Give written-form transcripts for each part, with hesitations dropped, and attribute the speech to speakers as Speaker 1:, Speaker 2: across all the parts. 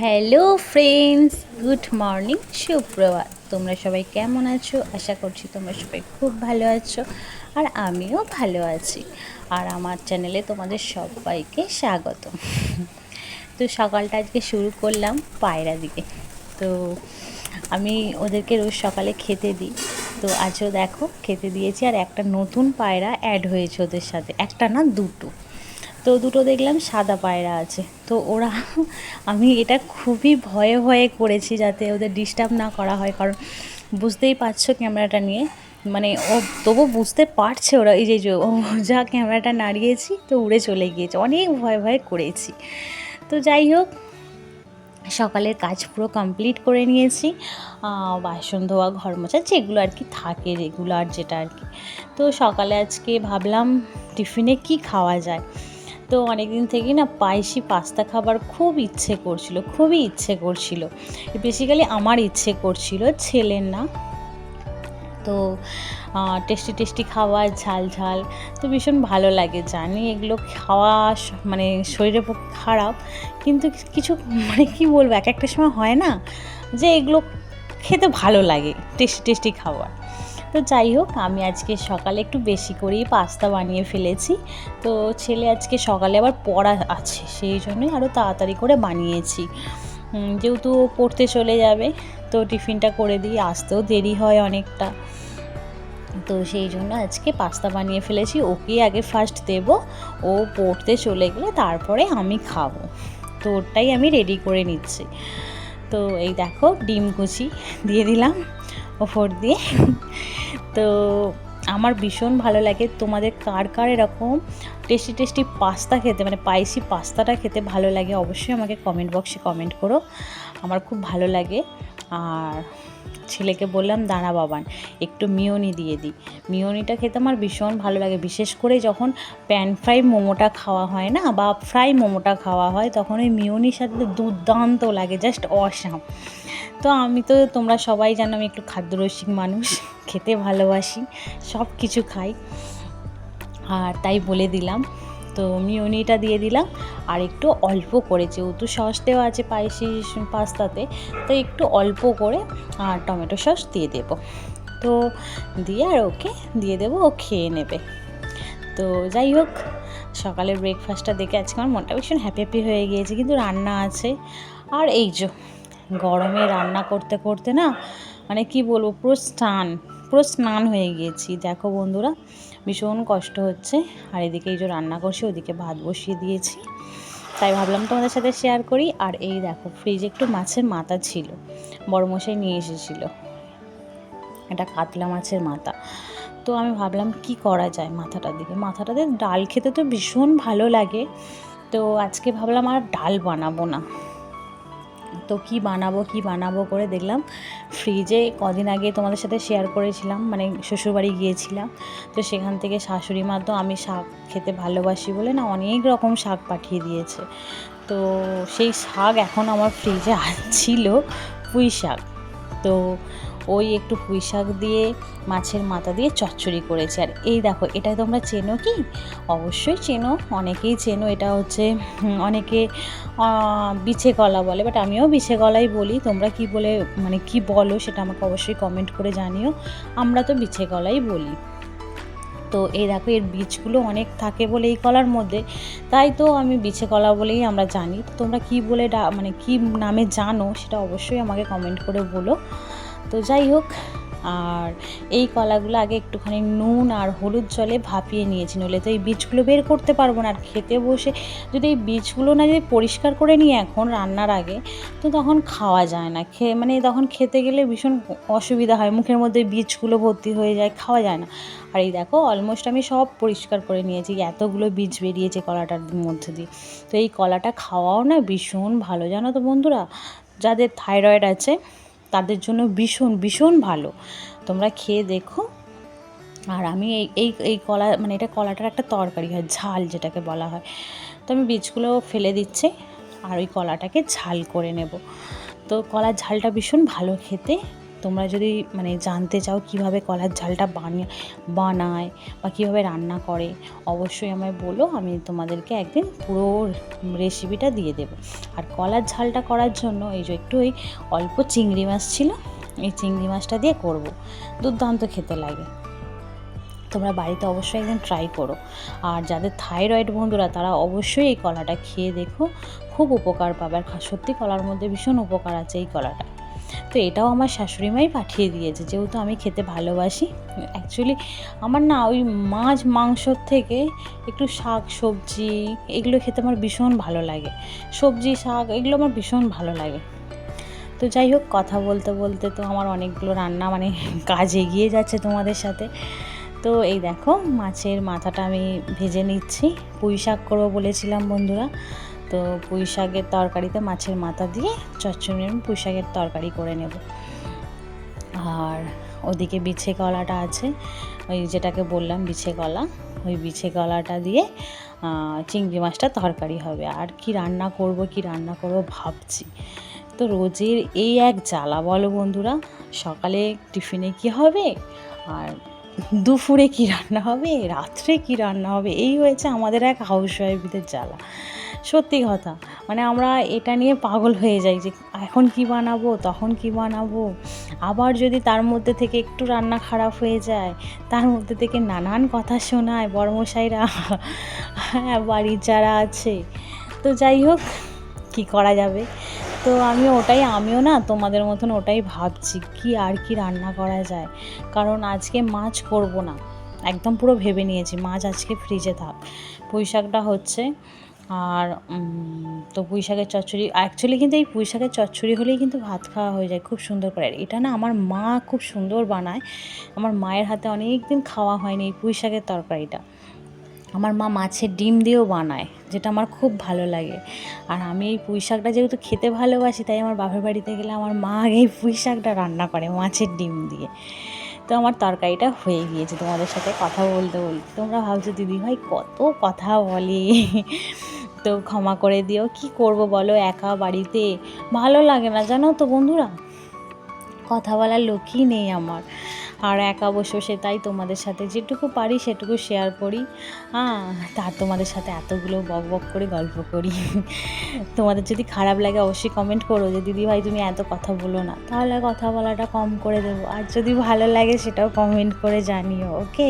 Speaker 1: Hello friends, good morning, সুপ্রভাত। তোমরা সবাই কেমন আছো? আশা করছি তোমরা সবাই খুব ভালো আছো, আর আমিও ভালো আছি। আর আমার চ্যানেলে তোমাদের সবাইকে স্বাগত। তো সকালটা আজকে শুরু করলাম পায়রা দিকে। তো আমি ওদেরকে রোজ সকালে খেতে দিই। তো আজও দেখো খেতে দিয়েছি, আর একটা নতুন পায়রা অ্যাড হয়েছে ওদের সাথে, একটা না দুটো। তো দুটো দেখলাম সাদা পায়রা আছে। তো ওরা আমি এটা খুবই ভয়ে ভয়ে করেছি যাতে ওদের ডিস্টার্ব না করা হয়, কারণ বুঝতেই পারছো ক্যামেরাটা নিয়ে, মানে ও তবু বুঝতে পারছে ওরা, এই যে ও যা ক্যামেরাটা নাড়িয়েছি তো উড়ে চলে গিয়েছে, অনেক ভয় ভয়ে করেছি। তো যাই হোক, সকালের কাজ পুরো কমপ্লিট করে নিয়েছি। বাসন ধোয়া, ঘর মোছা, যেগুলো আর কি থাকে রেগুলার, যেটা আর কি। তো সকালে আজকে ভাবলাম টিফিনে কি খাওয়া যায়। তো অনেক দিন থেকেই না স্পাইসি পাস্তা খাবার খুবই ইচ্ছে করছিল। বেসিক্যালি আমার ইচ্ছে করছিল, ছেলের না। তো টেস্টি টেস্টি খাবার, ঝাল ঝাল, তো ভীষণ ভালো লাগে। জানি এগুলো খাওয়া মানে শরীরের পক্ষে খারাপ, কিন্তু কিছু মানে কি বলবো, এক একটা সময় হয় না যে এগুলো খেতে ভালো লাগে, টেস্টি টেস্টি খাবার। তো যাই হোক, আমি আজকে সকালে একটু বেশি করেই পাস্তা বানিয়ে ফেলেছি। তো ছেলে আজকে সকালে আবার পড়া আছে, সেই জন্যই আরও তাড়াতাড়ি করে বানিয়েছি। যেহেতু পড়তে চলে যাবে, তো টিফিনটা করে দিই, আসতেও দেরি হয় অনেকটা। তো সেই জন্য আজকে পাস্তা বানিয়ে ফেলেছি। ওকে আগে ফার্স্ট দেব, ও পড়তে চলে গেলে তারপরে আমি খাবো। তো ওটাই আমি রেডি করে নিচ্ছি। তো এই দেখো, ডিম কুচি দিয়ে দিলাম ওপর দিয়ে। তো আমার ভীষণ ভালো লাগে। তোমাদের কার কার এরকম টেস্টি টেস্টি পাস্তা খেতে, মানে স্পাইসি পাস্তাটা খেতে ভালো লাগে, অবশ্যই আমাকে কমেন্ট বক্সে কমেন্ট করো। আমার খুব ভালো লাগে। আর ছেলেকে বললাম, দাঁড়া বাবান, একটু মিওনি দিয়ে দিই। মিওনিটা খেতে আমার ভীষণ ভালো লাগে, বিশেষ করে যখন প্যান ফ্রাই মোমোটা খাওয়া হয় না, বা ফ্রাই মোমোটা খাওয়া হয়, তখন ওই মিওনির সাথে তো দুর্দান্ত লাগে, জাস্ট অসাম। তো আমি তো, তোমরা সবাই জানো আমি একটু খাদ্যরসিক মানুষ, খেতে ভালোবাসি, সব কিছু খাই। আর তাই বলে দিলাম। তো মিওনিটা দিয়ে দিলাম, আর একটু অল্প করে, যেহেতু সস দেওয়া আছে স্পাইসি পাস্তাতে, তো একটু অল্প করে আর টমেটো সস দিয়ে দেব। তো দিয়ে আর ওকে দিয়ে দেবো, ও খেয়ে নেবে। তো যাই হোক, সকালের ব্রেকফাস্টটা দেখে আজকে আমার মনটা ভীষণ হ্যাপি হয়ে গিয়েছে। কিন্তু রান্না আছে, আর এই যে গরমে রান্না করতে করতে না, মানে কি বলবো, পুরো স্নান হয়ে গিয়েছি। দেখো বন্ধুরা, ভীষণ কষ্ট হচ্ছে। আর এদিকে এই যে রান্না করছি, ওদিকে ভাত বসিয়ে দিয়েছি, তাই ভাবলাম তোমাদের সাথে শেয়ার করি। আর এই দেখো, ফ্রিজে একটু মাছের মাথা ছিল, বড়মশাই নিয়ে এসেছিলো, এটা কাতলা মাছের মাথা। তো আমি ভাবলাম কি করা যায় মাথাটাতে ডাল খেতে তো ভীষণ ভালো লাগে। তো আজকে ভাবলাম আর ডাল বানাবো না। তো কি বানাবো করে দেখলাম ফ্রিজে, কদিন আগে তোমাদের সাথে শেয়ার করেছিলাম, মানে শ্বশুরবাড়ি গিয়েছিলাম, তো সেখান থেকে শাশুড়ি মা, তো আমি শাক খেতে ভালোবাসি বলে না, অনেক রকম শাক পাঠিয়ে দিয়েছে। তো সেই শাক এখন আমার ফ্রিজে ছিল, পুঁই শাক। তো ওই একটু পুঁই শাক দিয়ে মাছের মাথা দিয়ে চচ্চড়ি করেছি। আর এই দেখো, এটা তোমরা চেনো কি? অবশ্যই চেনো, অনেকেই চেনো। এটা হচ্ছে অনেকে বিছে কলা বলে, বাট আমিও বিছে কলাই বলি। তোমরা কি বলে, মানে কি বলো, সেটা আমাকে অবশ্যই কমেন্ট করে জানিও। আমরা তো বিছে কলাই বলি। তো এই দেখো, এর বীজগুলো অনেক থাকে বলে এই কলার মধ্যে, তাই তো আমি বিছে কলা বলেই আমরা জানি। তো তোমরা কী বলে মানে কী নামে জানো, সেটা অবশ্যই আমাকে কমেন্ট করে বলো। তো যাই হোক, আর এই কলাগুলো আগে একটুখানি নুন আর হলুদ জলে ভাপিয়ে নিয়েছি, নইলে তো এই বীজগুলো বের করতে পারবো না। আর খেতে বসে যদি এই বীজগুলো না যদি পরিষ্কার করে নিই এখন রান্নার আগে, তো তখন খাওয়া যায় না। মানে তখন খেতে গেলে ভীষণ অসুবিধা হয়, মুখের মধ্যে বীজগুলো ভর্তি হয়ে যায়, খাওয়া যায় না। আর এই দেখো, অলমোস্ট আমি সব পরিষ্কার করে নিয়েছি, এতগুলো বীজ বেরিয়েছে কলাটার মধ্যে দিয়ে। তো এই কলাটা খাওয়াও না ভীষণ ভালো, জানো তো বন্ধুরা, যাদের থাইরয়েড আছে তাদের জন্য ভীষণ ভীষণ ভালো, তোমরা খেয়ে দেখো। আর আমি এই কলা, মানে এটা কলাটার একটা তরকারি হয়, ঝাল যেটাকে বলা হয়। তো আমি বীজগুলো ফেলে দিচ্ছি, আর ওই কলাটাকে ঝাল করে নেব। তো কলার ঝালটা ভীষণ ভালো খেতে, তোমরা যদি মানে জানতে চাও কীভাবে কলার ঝালটা বানায় বা কীভাবে রান্না করে, অবশ্যই আমায় বলো, আমি তোমাদেরকে একদিন পুরো রেসিপিটা দিয়ে দেবো। আর কলার ঝালটা করার জন্য এই যে একটু ওই অল্প চিংড়ি মাছ ছিল, এই চিংড়ি মাছটা দিয়ে করব, দুর্দান্ত খেতে লাগে। তোমরা বাড়িতে অবশ্যই একদিন ট্রাই করো। আর যাদের থাইরয়েড বন্ধুরা, তারা অবশ্যই এই কলাটা খেয়ে দেখো, খুব উপকার পাবে। আর সত্যি কলার মধ্যে ভীষণ উপকার আছে এই কলাটা। তো এটাও আমার শাশুড়ি মাই পাঠিয়ে দিয়েছে, যেহেতু আমি খেতে ভালোবাসি। অ্যাকচুয়ালি আমার না ওই মাছ মাংসর থেকে একটু শাক সবজি এগুলো খেতে আমার ভীষণ ভালো লাগে। সবজি শাক এগুলো আমার ভীষণ ভালো লাগে। তো যাই হোক, কথা বলতে বলতে তো আমার অনেকগুলো রান্না মানে কাজ এগিয়ে যাচ্ছে তোমাদের সাথে। তো এই দেখো, মাছের মাথাটা আমি ভেজে নিচ্ছি। পুঁই শাক করবো বলেছিলাম বন্ধুরা, তো পুঁই শাকের তরকারিতে মাছের মাথা দিয়ে চচ্চড়ি আমি পুঁই শাকের তরকারি করে নেব। আর ওদিকে বিছে কলাটা আছে, ওই যেটাকে বললাম বিছে কলা, ওই বিছে কলাটা দিয়ে চিংড়ি মাছটা তরকারি হবে। আর কি রান্না করব ভাবছি। তো রোজের এই এক জ্বালা বলো বন্ধুরা, সকালে টিফিনে কি হবে, আর দুপুরে কি রান্না হবে, রাত্রে কি রান্না হবে, এই হয়েছে আমাদের এক হাউসওয়াইফদের জ্বালা। সত্যি কথা, মানে আমরা এটা নিয়ে পাগল হয়ে যাই যে এখন কি বানাবো, তখন কি বানাবো। আবার যদি তার মধ্যে থেকে একটু রান্না খারাপ হয়ে যায়, তার মধ্যে থেকে নানান কথা শোনায় বড়মশাইরা, হ্যাঁ, বাড়ির যারা আছে। তো যাই হোক, কি করা যাবে। তো আমিও না তোমাদের মতন ওটাই ভাবছি, কি রান্না করা যায়। কারণ আজকে মাছ করব না, একদম পুরো ভেবে নিয়েছি মাছ আজকে ফ্রিজে থাক। পুঁই শাকটা হচ্ছে, আর তো পুঁই শাকের চচ্চড়ি, অ্যাকচুয়ালি কিন্তু এই পুঁই শাকের চচ্চড়ি হলেই কিন্তু ভাত খাওয়া হয়ে যায় খুব সুন্দর করে। এটা না আমার মা খুব সুন্দর বানায়, আমার মায়ের হাতে অনেক দিন খাওয়া হয়নি এই পুঁই শাকের তরকারিটা। আমার মা মাছের ডিম দিয়েও বানায়, যেটা আমার খুব ভালো লাগে। আর আমি এই পুঁই শাকটা যেহেতু খেতে ভালোবাসি, তাই আমার বাপের বাড়িতে গেলে আমার মা আগে এই পুঁই শাকটা রান্না করে মাছের ডিম দিয়ে। তো আমার তরকারিটা হয়ে গিয়েছে তোমাদের সাথে কথা বলতে বলতে। তোমরা ভাবছো দিদিভাই কত কথা বলে, তো ক্ষমা করে দিও। কি করব বলো, একা বাড়িতে ভালো লাগে না জানো তো বন্ধুরা, কথা বলার লোকই নেই আমার। আর একা বসে বসে তাই তোমাদের সাথে যেটুকু পারি সেটুকু শেয়ার করি। তার তোমাদের সাথে এতগুলো বক বক করে গল্প করি। তোমাদের যদি খারাপ লাগে অবশ্যই কমেন্ট করো যে দিদিভাই তুমি এত কথা বলো না, তাহলে কথা বলাটা কম করে দেবো। আর যদি ভালো লাগে সেটাও কমেন্ট করে জানিও, ওকে।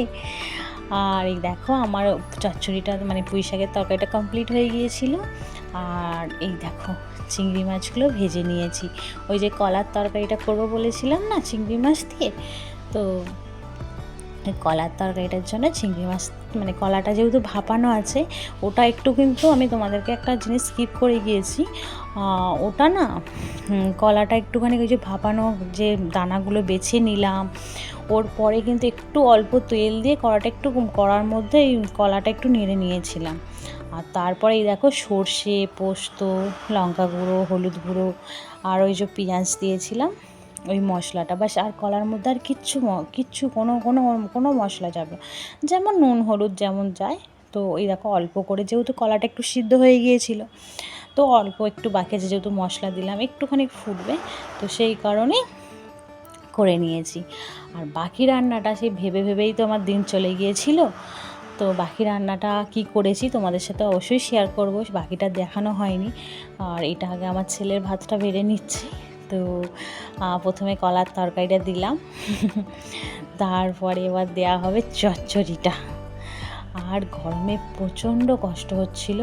Speaker 1: আর এই দেখো, আমার চচ্চড়িটা মানে পুঁই শাকের তরকারিটা কমপ্লিট হয়ে গিয়েছিল। আর এই দেখো, চিংড়ি মাছগুলো ভেজে নিয়েছি। ওই যে কলার তরকারিটা করবো বলেছিলাম না চিংড়ি মাছ দিয়ে, তো কলার তরকারিটার জন্য চিংড়ি মাছ মানে কলাটা যেহেতু ভাপানো আছে, ওটা একটু কিন্তু আমি তোমাদেরকে একটা জিনিস স্কিপ করে গিয়েছি। ওটা না কলাটা একটুখানি ওই যে ভাপানো যে দানাগুলো বেছে নিলাম, ওর পরে কিন্তু একটু অল্প তেল দিয়ে কড়ার মধ্যে এই কলাটা একটু নেড়ে নিয়েছিলাম। আর তারপরে এই দেখো সর্ষে, পোস্ত, লঙ্কা গুঁড়ো, হলুদ গুঁড়ো আর ওই যে পেঁয়াজ দিয়েছিলাম, ওই মশলাটা বাস। আর কলার মধ্যে আর কিচ্ছু কোনো মশলা যাবে, যেমন নুন হলুদ যেমন যায়। তো এই দেখো অল্প করে, যেহেতু কলাটা একটু সিদ্ধ হয়ে গিয়েছিল, তো অল্প একটু বাকি আছে, যেহেতু মশলা দিলাম একটুখানি ফুটবে, তো সেই কারণে করে নিয়েছি। আর বাকি রান্নাটা সেই ভেবেই তো আমার দিন চলে গিয়েছিল। তো বাকি রান্নাটা কি করেছি তোমাদের সাথে অবশ্যই শেয়ার করব, বাকিটা দেখানো হয়নি। আর এটা আগে আমার ছেলের ভাতটা বেড়ে নিচ্ছি। তো প্রথমে কলার তরকারিটা দিলাম, তারপরে এবার দেওয়া হবে চচ্চড়িটা। আর গরমে প্রচণ্ড কষ্ট হচ্ছিল,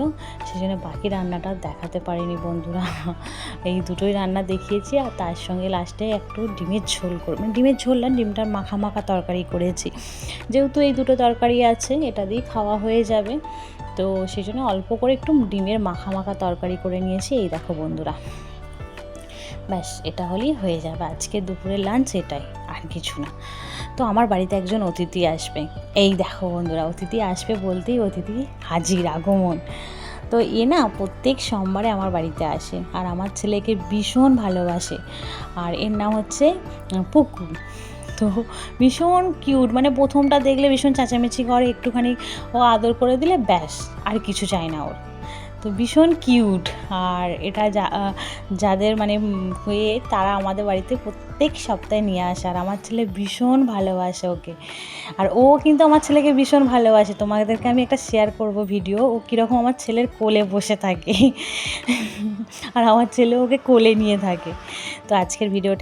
Speaker 1: সেজন্য বাকি রান্নাটা দেখাতে পারিনি বন্ধুরা। এই দুটোই রান্না দেখিয়েছি, আর তার সঙ্গে লাস্টে একটু ডিমের ঝোল মানে ডিমের ঝোল না, ডিমটার মাখা তরকারি করেছি। যেহেতু এই দুটো তরকারি আছে, এটা দিয়ে খাওয়া হয়ে যাবে, তো সেই জন্য অল্প করে একটু ডিমের মাখা তরকারি করে নিয়েছি। এই দেখো বন্ধুরা, ব্যাস এটা হলেই হয়ে যাবে আজকে দুপুরের লাঞ্চ, এটাই, আর কিছু না। তো আমার বাড়িতে একজন অতিথি আসবে, এই দেখো বন্ধুরা, অতিথি আসবে বলতেই অতিথি হাজির, আগমন। তো এ না প্রত্যেক সোমবারে আমার বাড়িতে আসে, আর আমার ছেলেকে ভীষণ ভালোবাসে। আর এর নাম হচ্ছে পুকু। তো ভীষণ কিউট, মানে প্রথমটা দেখলে ভীষণ চেঁচামেচি করে, একটুখানি ও আদর করে দিলে ব্যাস, আর কিছু চাই না ওর। তো ভীষণ কিউট। আর এটা যাদের মানে হয়ে তারা আমাদের বাড়িতে প্রত্যেক সপ্তাহে নিয়ে আসে, আর আমার ছেলে ভীষণ ভালোবাসে ওকে। আর ও কিন্তু আমার ছেলেকে ভীষণ ভালোবাসে। তোমাদেরকে আমি একটা শেয়ার করব ভিডিও, ও কীরকম আমার ছেলের কোলে বসে থাকে আর আমার ছেলে ওকে কোলে নিয়ে থাকে। তো আজকের ভিডিওটা